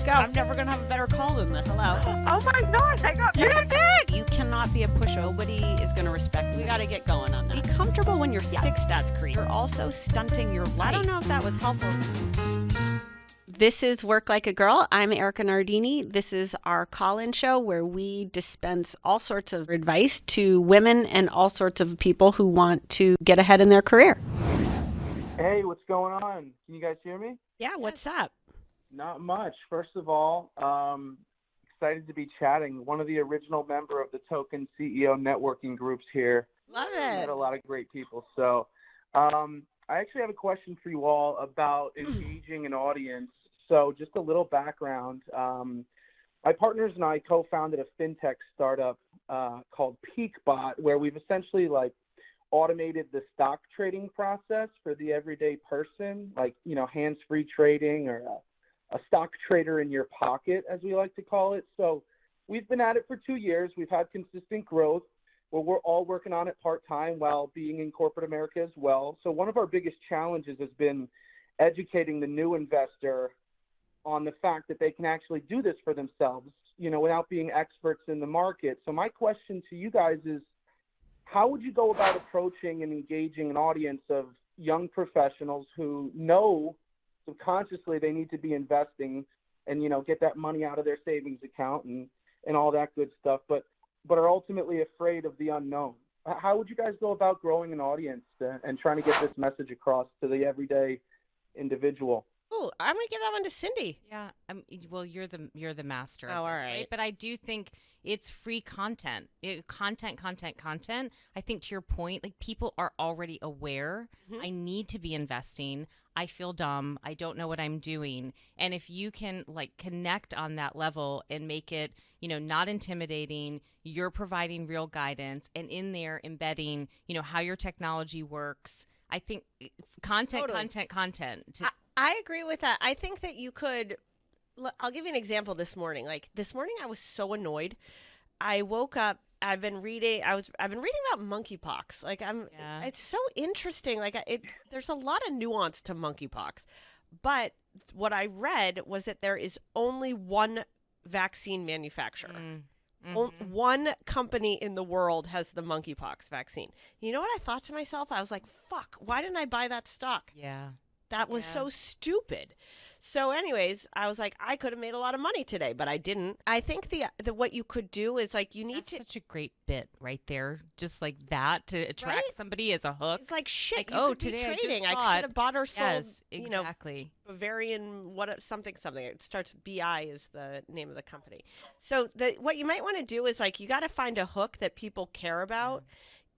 go. I'm never going to have a better call than this. Hello. Oh my gosh, I got picked. You cannot be a pushover. Nobody is going to respect you. We got to get going on that. Be comfortable when you're 6. That's creepy. You're also stunting your life. I don't know if that was helpful. This is Work Like a Girl. I'm Erika Nardini. This is our call-in show where we dispense all sorts of advice to women and all sorts of people who want to get ahead in their career. Hey, what's going on? Can you guys hear me? Yeah, what's up? Not much. First of all, excited to be chatting. One of the original member of the Token CEO networking groups here. Love it. Met a lot of great people. So I actually have a question for you all about engaging an audience. So just a little background. My partners and I co-founded a fintech startup called PeakBot, where we've essentially automated the stock trading process for the everyday person, hands-free trading or a stock trader in your pocket, as we like to call it. So we've been at it for 2 years. We've had consistent growth where we're all working on it part-time while being in corporate America as well. So one of our biggest challenges has been educating the new investor on the fact that they can actually do this for themselves, without being experts in the market. So my question to you guys is, how would you go about approaching and engaging an audience of young professionals who know subconsciously they need to be investing and, get that money out of their savings account and all that good stuff, but are ultimately afraid of the unknown? How would you guys go about growing an audience and trying to get this message across to the everyday individual? Oh, I'm going to give that one to Cindy. Yeah. Well, you're the master. Oh, of this, all right. But I do think it's free content. Content. I think to your point, people are already aware. I need to be investing. I feel dumb. I don't know what I'm doing. And if you can connect on that level and make it, not intimidating, you're providing real guidance, and in there embedding, how your technology works. I think content. I agree with that. I think that you could, I'll give you an example this morning. This morning I was so annoyed. I woke up, I've been reading about monkeypox. It's so interesting. There's a lot of nuance to monkeypox. But what I read was that there is only one vaccine manufacturer. One company in the world has the monkeypox vaccine. You know what I thought to myself? I was like, fuck, why didn't I buy that stock? Yeah. That was so stupid. So anyways, I was like, I could have made a lot of money today, but I didn't. I think the what you could do is you need That's such a great bit right there. Just like that to attract somebody as a hook. It's like, shit, you could today be trading. I I should have bought or sold, yes, exactly. Bavarian, something. It starts, BI is the name of the company. So what you might want to do is you got to find a hook that people care about.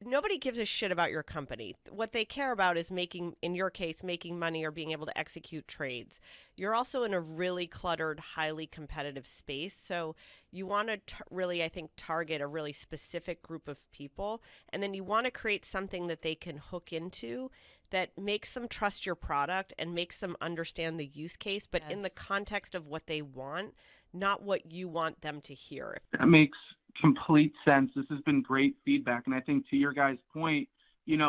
Nobody gives a shit about your company. What they care about is in your case, making money or being able to execute trades. You're also in a really cluttered, highly competitive space. So you want to really, I think, target a really specific group of people. And then you want to create something that they can hook into that makes them trust your product and makes them understand the use case, but in the context of what they want, not what you want them to hear. That makes complete sense. This has been great feedback. And I think to your guys' point,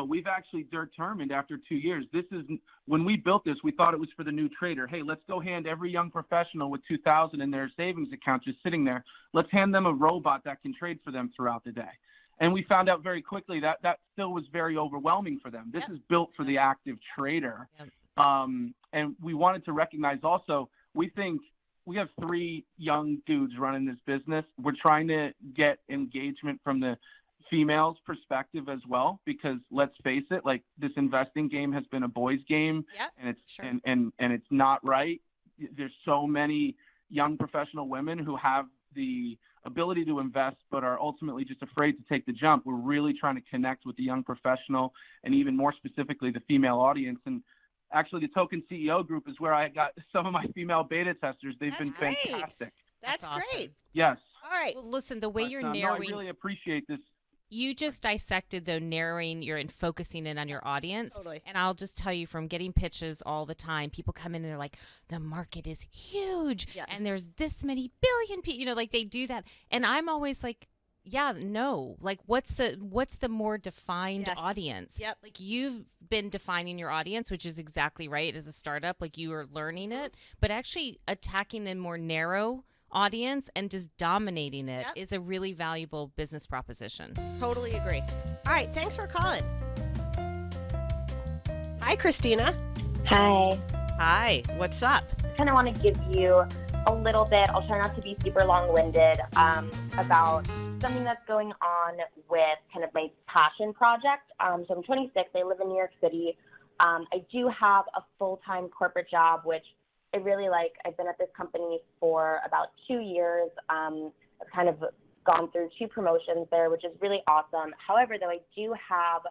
we've actually determined after 2 years, when we built this, we thought it was for the new trader. Hey, let's go hand every young professional with 2,000 in their savings account just sitting there. Let's hand them a robot that can trade for them throughout the day. And we found out very quickly that still was very overwhelming for them. This is built for the active trader. And we wanted to recognize also, we think we have 3 young dudes running this business. We're trying to get engagement from the females' perspective as well, because let's face it, this investing game has been a boys' game, and it's and it's not right. There's so many young professional women who have the ability to invest, but are ultimately just afraid to take the jump. We're really trying to connect with the young professional, and even more specifically, the female audience. And actually, the Token CEO group is where I got some of my female beta testers. They've been fantastic. That's awesome. Great. Yes. All right. Well, listen, the way you're No, narrowing. I really appreciate this. You just dissected, though, narrowing and focusing in on your audience. Totally. And I'll just tell you from getting pitches all the time, people come in and they're like, the market is huge. Yeah. And there's this many billion people, they do that. And I'm always like, Like what's the more defined audience? Yep. Like you've been defining your audience, which is exactly right as a startup, like you are learning it, but actually attacking the more narrow audience and just dominating it is a really valuable business proposition. Totally agree. All right, thanks for calling. Hi, Christina. Hi. Hi, what's up? I kind of want to give you a little bit, I'll try not to be super long-winded, about something that's going on with kind of my passion project. So I'm 26, I live in New York City. I do have a full-time corporate job, which I really like. I've been at this company for about 2 years. I've kind of gone through 2 promotions there, which is really awesome. However, though, I do have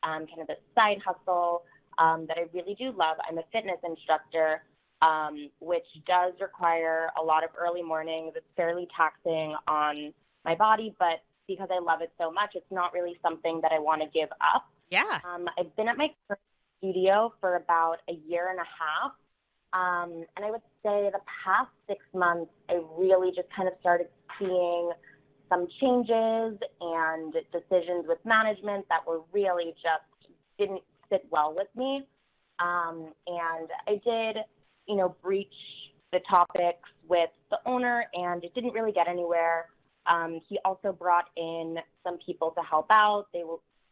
kind of a side hustle that I really do love. I'm a fitness instructor, which does require a lot of early mornings. It's fairly taxing on my body, but because I love it so much, it's not really something that I want to give up. Yeah. I've been at my current studio for about a year and a half. And I would say the past 6 months, I really just kind of started seeing some changes and decisions with management that were really just didn't sit well with me. And I did, breach the topics with the owner, and it didn't really get anywhere. He also brought in some people to help out. They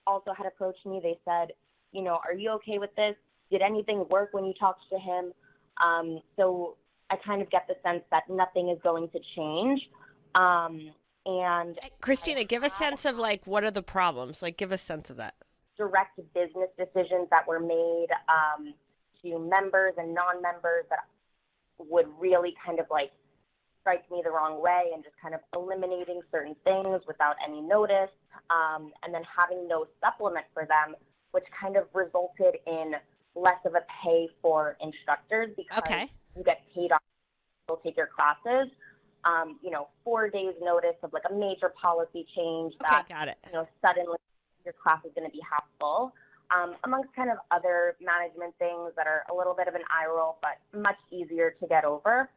also had approached me. They said, are you okay with this? Did anything work when you talked to him? So I kind of get the sense that nothing is going to change. And Christina, give a sense of what are the problems? Give a sense of that. Direct business decisions that were made to members and non-members that would really kind of strike me the wrong way, and just kind of eliminating certain things without any notice, and then having no supplement for them, which kind of resulted in less of a pay for instructors because you get paid off to take your classes. 4 days notice of a major policy change that, got it. Suddenly your class is going to be half full, amongst kind of other management things that are a little bit of an eye roll, but much easier to get over.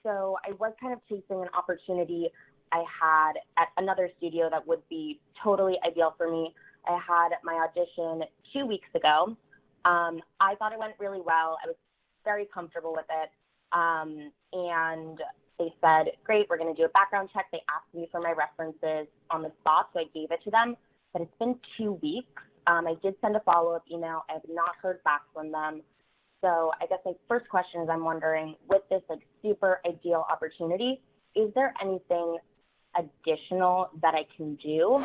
So I was kind of chasing an opportunity I had at another studio that would be totally ideal for me. I had my audition 2 weeks ago. I thought it went really well. I was very comfortable with it. And they said, great, we're going to do a background check. They asked me for my references on the spot, so I gave it to them. But it's been 2 weeks. I did send a follow-up email. I have not heard back from them. So I guess my first question is, I'm wondering, with this super ideal opportunity, is there anything additional that I can do?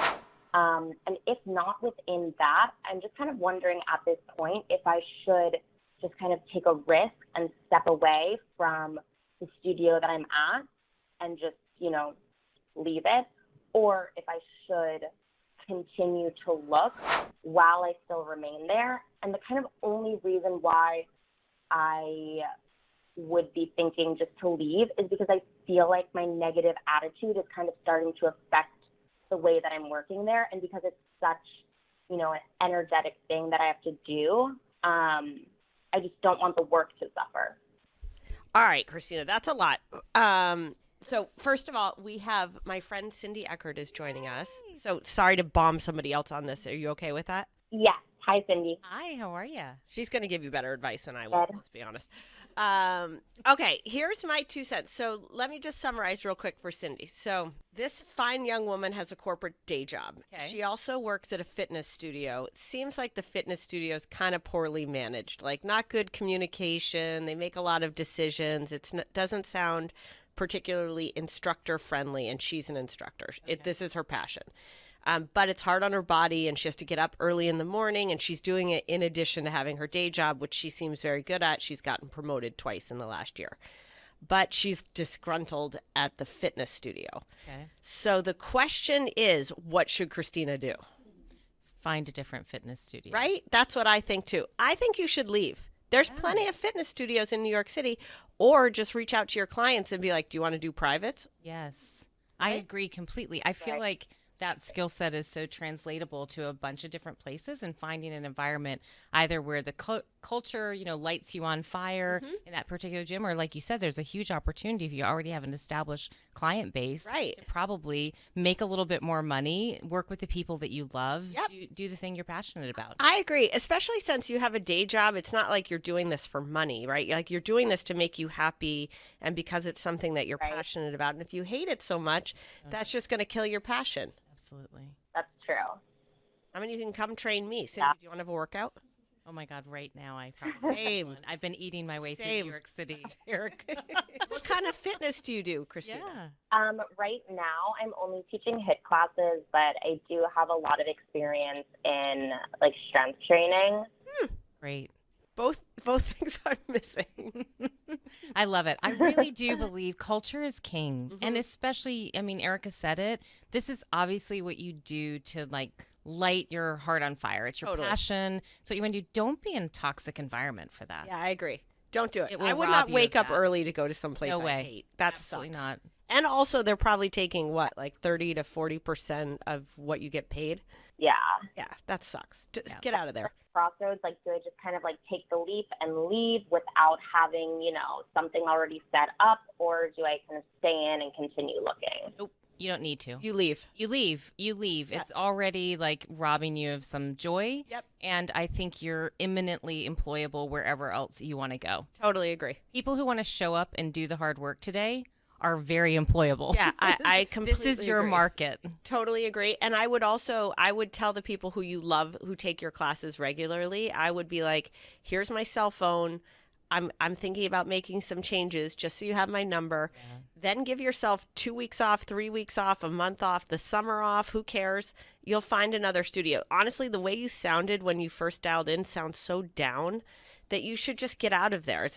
And if not within that, I'm just kind of wondering at this point if I should just kind of take a risk and step away from the studio that I'm at and just, leave it, or if I should continue to look while I still remain there. And the kind of only reason why I would be thinking just to leave is because I feel like my negative attitude is kind of starting to affect the way that I'm working there. And because it's such, an energetic thing that I have to do, I just don't want the work to suffer. All right, Christina, that's a lot. So first of all, we have my friend Cindy Eckert is joining us. So sorry to bomb somebody else on this. Are you okay with that? Yes. Hi, Cindy. Hi, how are you? She's going to give you better advice than I will, let's be honest. Okay, here's my 2 cents. So let me just summarize real quick for Cindy. So this fine young woman has a corporate day job. Okay. She also works at a fitness studio. It seems like the fitness studio is kind of poorly managed, not good communication. They make a lot of decisions. It doesn't sound particularly instructor friendly, and she's an instructor. Okay. This is her passion. But it's hard on her body, and she has to get up early in the morning, and she's doing it in addition to having her day job, which she seems very good at. She's gotten promoted twice in the last year. But she's disgruntled at the fitness studio. Okay. So the question is, what should Christina do? Find a different fitness studio. Right? That's what I think, too. I think you should leave. There's plenty of fitness studios in New York City, or just reach out to your clients and be like, do you want to do privates? Yes. I agree completely. I feel like that skill set is so translatable to a bunch of different places, and finding an environment either where the culture, lights you on fire in that particular gym, or like you said, there's a huge opportunity if you already have an established client base Right. to probably make a little bit more money, work with the people that you love, Yep. do the thing you're passionate about. I agree, especially since you have a day job. It's not like you're doing this for money, right? Like you're doing this to make you happy and because it's something that you're Right. passionate about. And if you hate it so much, that's just going to kill your passion. Absolutely. That's true. I mean, you can come train me. Cindy, Yeah. do you want to have a workout? Oh my God, right now I probably Same. would. I've been eating my way through Same. New York City, Eric. What kind of fitness do you do, Christina? Yeah. Right now, I'm only teaching HIIT classes, but I do have a lot of experience in like strength training. Great. Both things I'm missing. I love it. I really do believe culture is king. And especially, I mean, Erika said it. This is obviously what you do to light your heart on fire. It's your Totally. passion. So when you don't be in a toxic environment for that. Yeah, I agree. Don't do it. It will I would rob not you wake of up that. early to go to some place No I way. hate. That Absolutely sucks. not. And also, they're probably taking like 30 to 40% of what you get paid. Yeah. Yeah, that sucks. Just Yeah. get out of there. Crossroads, like, do I just kind of like take the leap and leave without having, something already set up, or do I kind of stay in and continue looking? Nope. You don't need to. You leave. You leave. Yeah. It's already robbing you of some joy. Yep. And I think you're imminently employable wherever else you want to go. Totally agree. People who want to show up and do the hard work today are very employable. Yeah, I completely This is your agree. market. Totally agree. And I would tell the people who you love who take your classes regularly, I would be like, here's my cell phone. I'm thinking about making some changes just so you have my number. Yeah. Then give yourself 2 weeks off, 3 weeks off, a month off, the summer off. Who cares? You'll find another studio. Honestly, the way you sounded when you first dialed in sounds so down that you should just get out of there.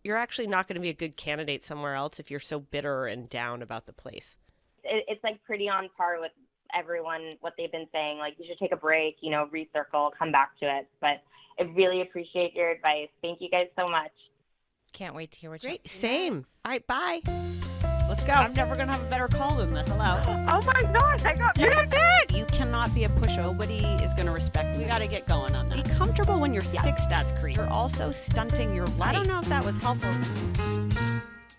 You're actually not going to be a good candidate somewhere else if you're so bitter and down about the place. It's like pretty on par with everyone, what they've been saying. Like, you should take a break, recircle, come back to it. But I really appreciate your advice. Thank you guys so much. Can't wait to hear what Great. you Same. All right. Bye. Let's go. I'm never going to have a better call than this. Hello. Oh my gosh, I got You cannot be a pushover. Nobody is going to respect you. We got to get going on that. Be comfortable when you're 6 stats creep. You're also stunting your life. I don't know if that was helpful.